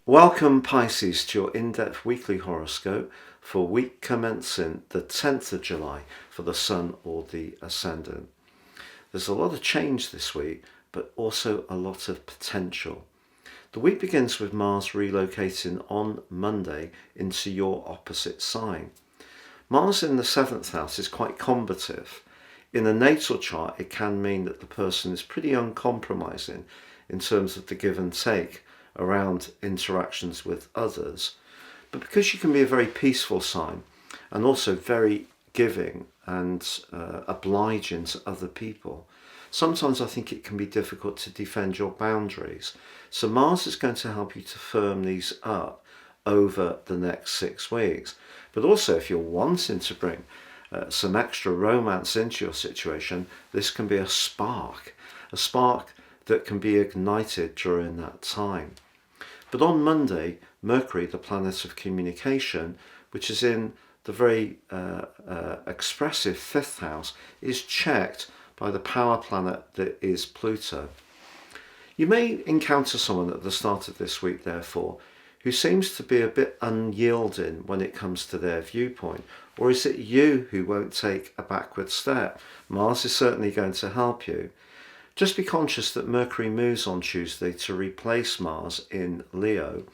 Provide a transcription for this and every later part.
Welcome Pisces to your in-depth weekly horoscope for week commencing the 10th of July for the Sun or the Ascendant. There's a lot of change this week, but also a lot of potential. The week begins with Mars relocating on Monday into your opposite sign. Mars in the 7th house is quite combative. In a natal chart, it can mean that the person is pretty uncompromising in terms of the give and take around interactions with others. But because you can be a very peaceful sign and also very giving and obliging to other people, sometimes I think it can be difficult to defend your boundaries. So Mars is going to help you to firm these up over the next 6 weeks. But also if you're wanting to bring some extra romance into your situation, this can be a spark that can be ignited during that time. But on Monday, Mercury, the planet of communication, which is in the very expressive 5th house, is checked by the power planet that is Pluto. You may encounter someone at the start of this week, therefore, who seems to be a bit unyielding when it comes to their viewpoint. Or is it you who won't take a backward step? Mars is certainly going to help you. Just be conscious that Mercury moves on Tuesday to replace Mars in Leo.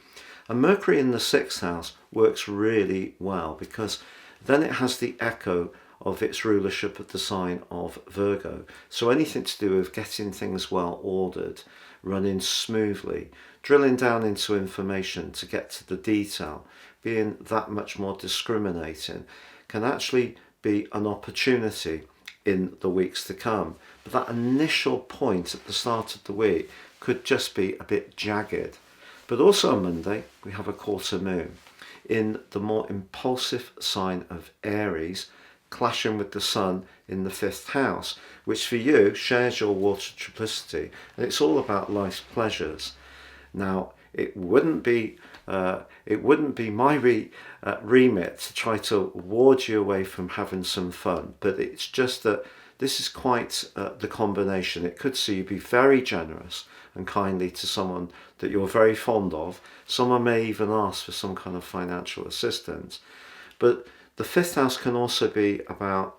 And Mercury in the 6th house works really well because then it has the echo of its rulership of the sign of Virgo. So anything to do with getting things well ordered, running smoothly, drilling down into information to get to the detail, being that much more discriminating, can actually be an opportunity in the weeks to come. But that initial point at the start of the week could just be a bit jagged. But also on Monday, we have a quarter moon in the more impulsive sign of Aries, clashing with the Sun in the 5th house, which for you shares your water triplicity, and it's all about life's pleasures. Now, it wouldn't be my remit to try to ward you away from having some fun, but it's just that this is quite the combination. It could see you be very generous and kindly to someone that you're very fond of. Someone may even ask for some kind of financial assistance. But the 5th house can also be about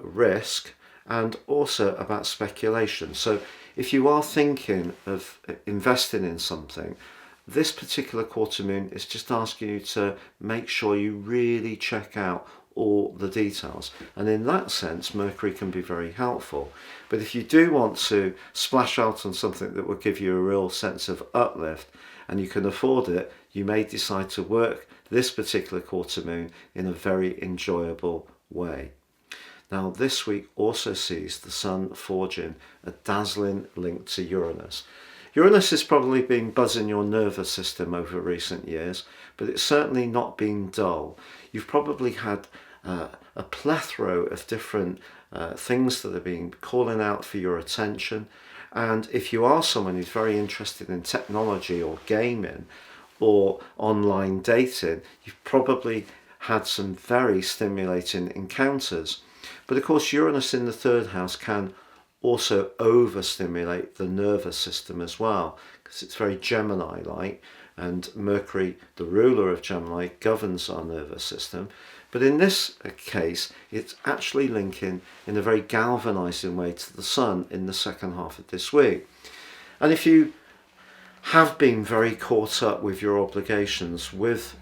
risk and also about speculation. So if you are thinking of investing in something, this particular quarter moon is just asking you to make sure you really check out all the details. And in that sense, Mercury can be very helpful. But if you do want to splash out on something that will give you a real sense of uplift and you can afford it, you may decide to work this particular quarter moon in a very enjoyable way. Now, this week also sees the Sun forging a dazzling link to Uranus. Uranus has probably been buzzing your nervous system over recent years, but it's certainly not been dull. You've probably had a plethora of different things that have been calling out for your attention. And if you are someone who's very interested in technology or gaming or online dating, you've probably had some very stimulating encounters. But of course, Uranus in the 3rd house can also overstimulate the nervous system as well, because it's very Gemini-like, and Mercury, the ruler of Gemini, governs our nervous system. But in this case, it's actually linking in a very galvanizing way to the Sun in the 2nd half of this week. And if you have been very caught up with your obligations with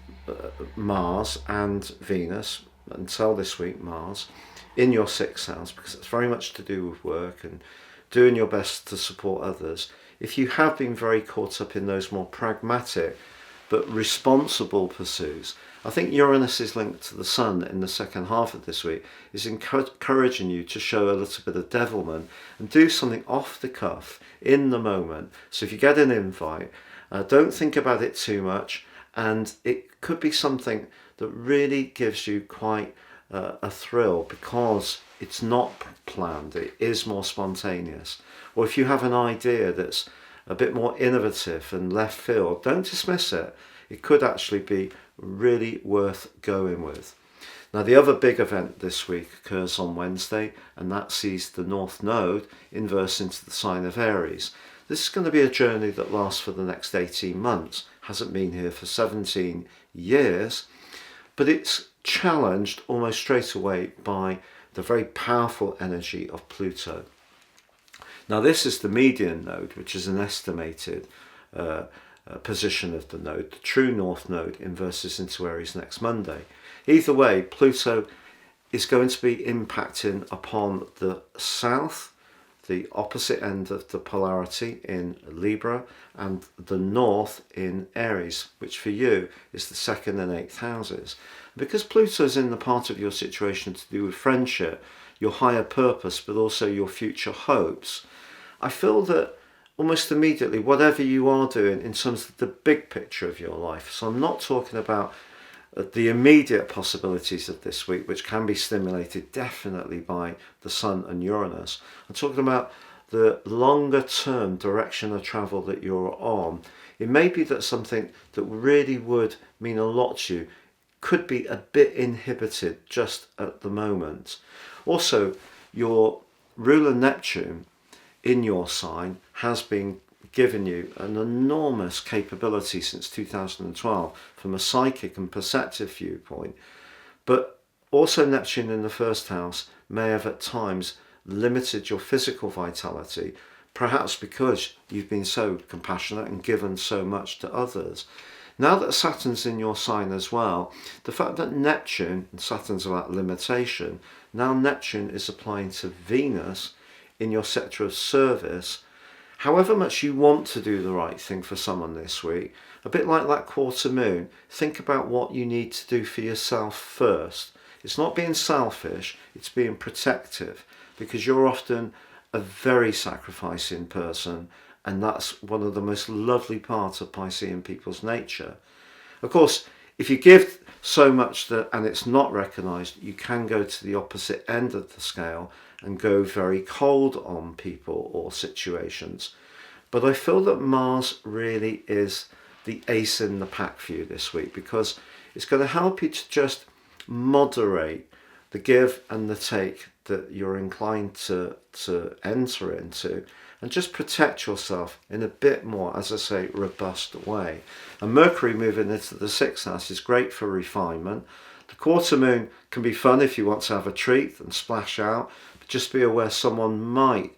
Mars and Venus, until this week Mars, in your 6th house, because it's very much to do with work and doing your best to support others. If you have been very caught up in those more pragmatic but responsible pursuits, I think Uranus is linked to the Sun in the 2nd half of this week is encouraging you to show a little bit of devilment and do something off the cuff in the moment. So if you get an invite, don't think about it too much, and it could be something that really gives you quite a thrill because it's not planned, it is more spontaneous. Or if you have an idea that's a bit more innovative and left field, don't dismiss it. It could actually be really worth going with. Now, the other big event this week occurs on Wednesday, and that sees the North Node inverse into the sign of Aries. This is going to be a journey that lasts for the next 18 months. Hasn't been here for 17 years, but it's challenged almost straight away by the very powerful energy of Pluto. Now this is the median node, which is an estimated position of the node. The true north node inverses into Aries next Monday. Either way, Pluto is going to be impacting upon the south, the opposite end of the polarity in Libra, and the north in Aries, which for you is the 2nd and 8th houses. Because Pluto is in the part of your situation to do with friendship, your higher purpose, but also your future hopes, I feel that almost immediately, whatever you are doing in terms of the big picture of your life, so I'm not talking about the immediate possibilities of this week, which can be stimulated definitely by the Sun and Uranus. I'm talking about the longer term direction of travel that you're on. It may be that something that really would mean a lot to you could be a bit inhibited just at the moment. Also, your ruler Neptune in your sign has been given you an enormous capability since 2012 from a psychic and perceptive viewpoint, but also Neptune in the first house may have at times limited your physical vitality, perhaps because you've been so compassionate and given so much to others. Now that Saturn's in your sign as well, the fact that Neptune, and Saturn's about limitation, now Neptune is applying to Venus in your sector of service. However much you want to do the right thing for someone this week, a bit like that quarter moon, think about what you need to do for yourself first. It's not being selfish, it's being protective, because you're often a very sacrificing person, and that's one of the most lovely parts of Piscean people's nature. Of course, if you give so much that and it's not recognised, you can go to the opposite end of the scale and go very cold on people or situations. But I feel that Mars really is the ace in the pack for you this week, because it's going to help you to just moderate the give and the take that you're inclined to enter into, and just protect yourself in a bit more, as I say, robust way. And Mercury moving into the 6th house is great for refinement. The quarter moon can be fun if you want to have a treat and splash out, but just be aware someone might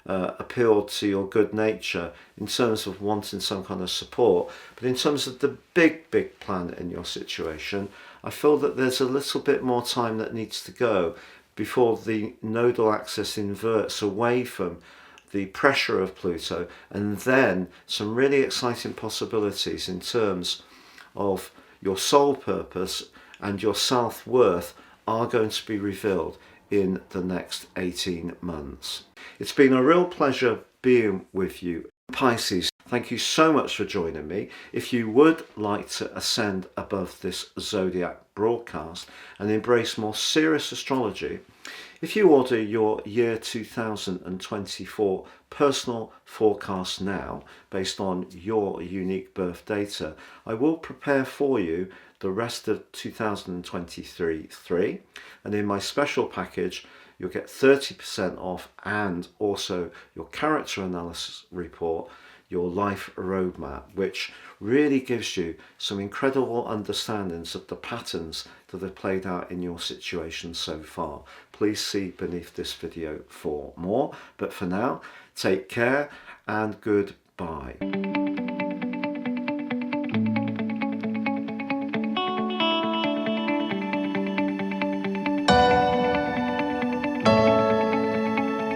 appeal to your good nature in terms of wanting some kind of support. But in terms of the big planet in your situation, I feel that there's a little bit more time that needs to go before the nodal axis inverts away from the pressure of Pluto, and then some really exciting possibilities in terms of your soul purpose and your self-worth are going to be revealed in the next 18 months. It's been a real pleasure being with you, Pisces. Thank you so much for joining me. If you would like to ascend above this zodiac broadcast and embrace more serious astrology, if you order your year 2024 personal forecast now, based on your unique birth data, I will prepare for you the rest of 2023, and in my special package you'll get 30% off, and also your character analysis report, your life roadmap, which really gives you some incredible understandings of the patterns that have played out in your situation so far. Please see beneath this video for more, but for now, take care and goodbye.